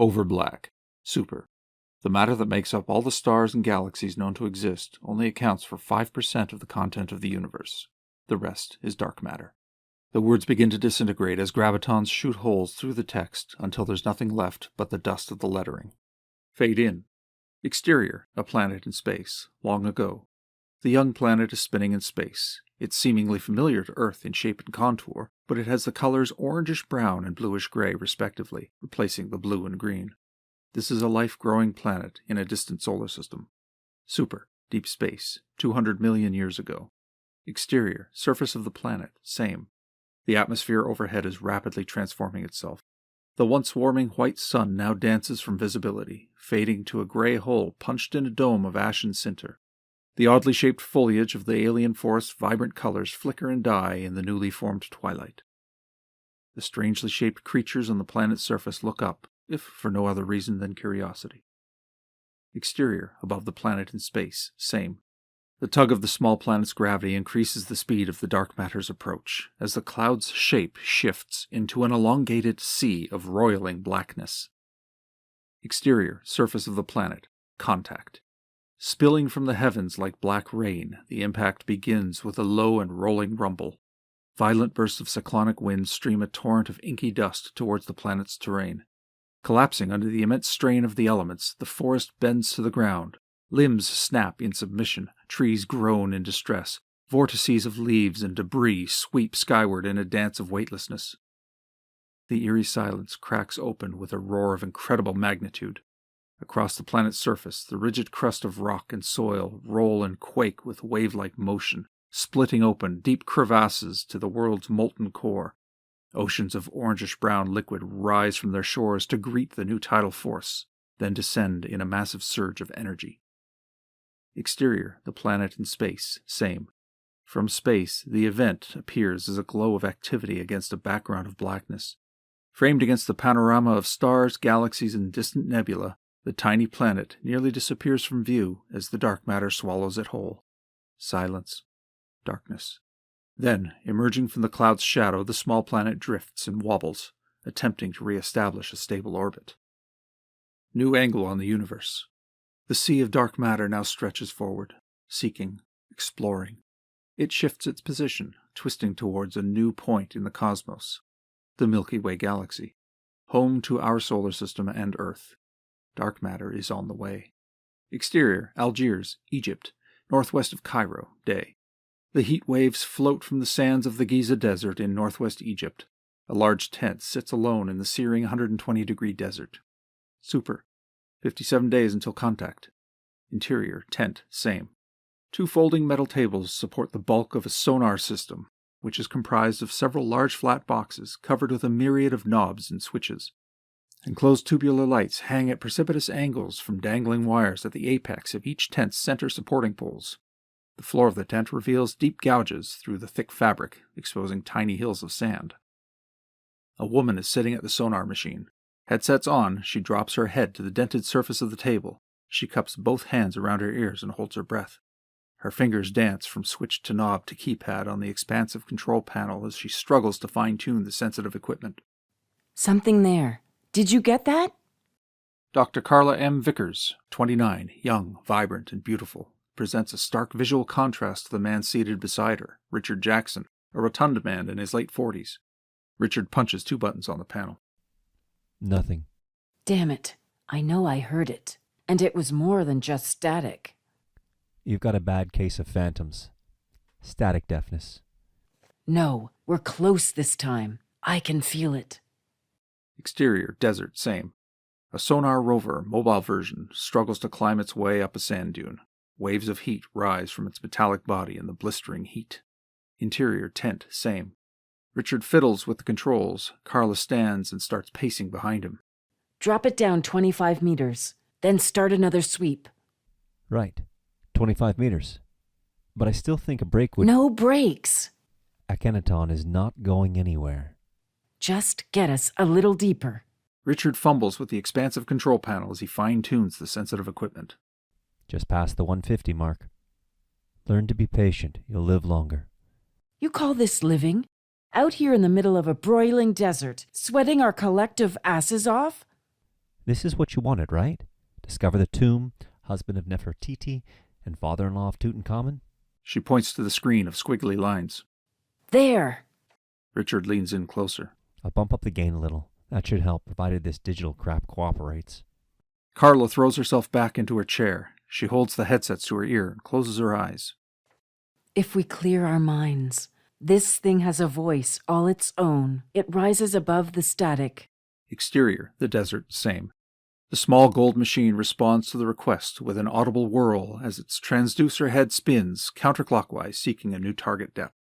Over black. Super. The matter that makes up all the stars and galaxies known to exist only accounts for 5% of the content of the universe. The rest is dark matter. The words begin to disintegrate as gravitons shoot holes through the text until there's nothing left but the dust of the lettering. Fade in. Exterior, a planet in space, long ago. The young planet is spinning in space. It's seemingly familiar to Earth in shape and contour, but it has the colors orangish-brown and bluish-gray, respectively, replacing the blue and green. This is a life-growing planet in a distant solar system. Super, deep space, 200 million years ago. Exterior, surface of the planet, same. The atmosphere overhead is rapidly transforming itself. The once warming white sun now dances from visibility, fading to a gray hole punched in a dome of ashen sinter. The oddly shaped foliage of the alien forest's vibrant colors flicker and die in the newly formed twilight. The strangely shaped creatures on the planet's surface look up, if for no other reason than curiosity. Exterior, above the planet in space, same. The tug of the small planet's gravity increases the speed of the dark matter's approach, as the cloud's shape shifts into an elongated sea of roiling blackness. Exterior, surface of the planet, contact. Spilling from the heavens like black rain, the impact begins with a low and rolling rumble. Violent bursts of cyclonic wind stream a torrent of inky dust towards the planet's terrain. Collapsing under the immense strain of the elements, the forest bends to the ground. Limbs snap in submission, trees groan in distress, vortices of leaves and debris sweep skyward in a dance of weightlessness. The eerie silence cracks open with a roar of incredible magnitude. Across the planet's surface, the rigid crust of rock and soil roll and quake with wave-like motion, splitting open deep crevasses to the world's molten core. Oceans of orangish-brown liquid rise from their shores to greet the new tidal force, then descend in a massive surge of energy. Exterior, the planet in space, same. From space, the event appears as a glow of activity against a background of blackness. Framed against the panorama of stars, galaxies, and distant nebula, the tiny planet nearly disappears from view as the dark matter swallows it whole. Silence. Darkness. Then, emerging from the cloud's shadow, the small planet drifts and wobbles, attempting to re-establish a stable orbit. New angle on the universe. The sea of dark matter now stretches forward, seeking, exploring. It shifts its position, twisting towards a new point in the cosmos, the Milky Way galaxy, home to our solar system and Earth. Dark matter is on the way. Exterior, Algiers, Egypt, northwest of Cairo, day. The heat waves float from the sands of the Giza Desert in northwest Egypt. A large tent sits alone in the searing 120-degree desert. Super. 57 days until contact. Interior, tent, same. 2 folding metal tables support the bulk of a sonar system, which is comprised of several large flat boxes covered with a myriad of knobs and switches. Enclosed tubular lights hang at precipitous angles from dangling wires at the apex of each tent's center supporting poles. The floor of the tent reveals deep gouges through the thick fabric, exposing tiny hills of sand. A woman is sitting at the sonar machine. Headsets on, she drops her head to the dented surface of the table. She cups both hands around her ears and holds her breath. Her fingers dance from switch to knob to keypad on the expansive control panel as she struggles to fine-tune the sensitive equipment. Something there. Did you get that? Dr. Karla M. Vickers, 29, young, vibrant, and beautiful, presents a stark visual contrast to the man seated beside her, Richard Jackson, a rotund man in his late 40s. Richard punches 2 buttons on the panel. Nothing. Damn it. I know I heard it. And it was more than just static. You've got a bad case of phantoms. Static deafness. No, we're close this time. I can feel it. Exterior, desert, same. A sonar rover, mobile version, struggles to climb its way up a sand dune. Waves of heat rise from its metallic body in the blistering heat. Interior, tent, same. Richard fiddles with the controls. Karla stands and starts pacing behind him. Drop it down 25 meters, then start another sweep. Right. 25 meters. But I still think a break would... No breaks. Akhenaton is not going anywhere. Just get us a little deeper. Richard fumbles with the expansive control panel as he fine-tunes the sensitive equipment. Just past the 150 mark. Learn to be patient. You'll live longer. You call this living? Out here in the middle of a broiling desert, sweating our collective asses off? This is what you wanted, right? Discover the tomb, husband of Nefertiti, and father-in-law of Tutankhamun? She points to the screen of squiggly lines. There! Richard leans in closer. I'll bump up the gain a little. That should help, provided this digital crap cooperates. Karla throws herself back into her chair. She holds the headsets to her ear and closes her eyes. If we clear our minds, this thing has a voice all its own. It rises above the static. Exterior, the desert, same. The small gold machine responds to the request with an audible whirl as its transducer head spins, counterclockwise, seeking a new target depth.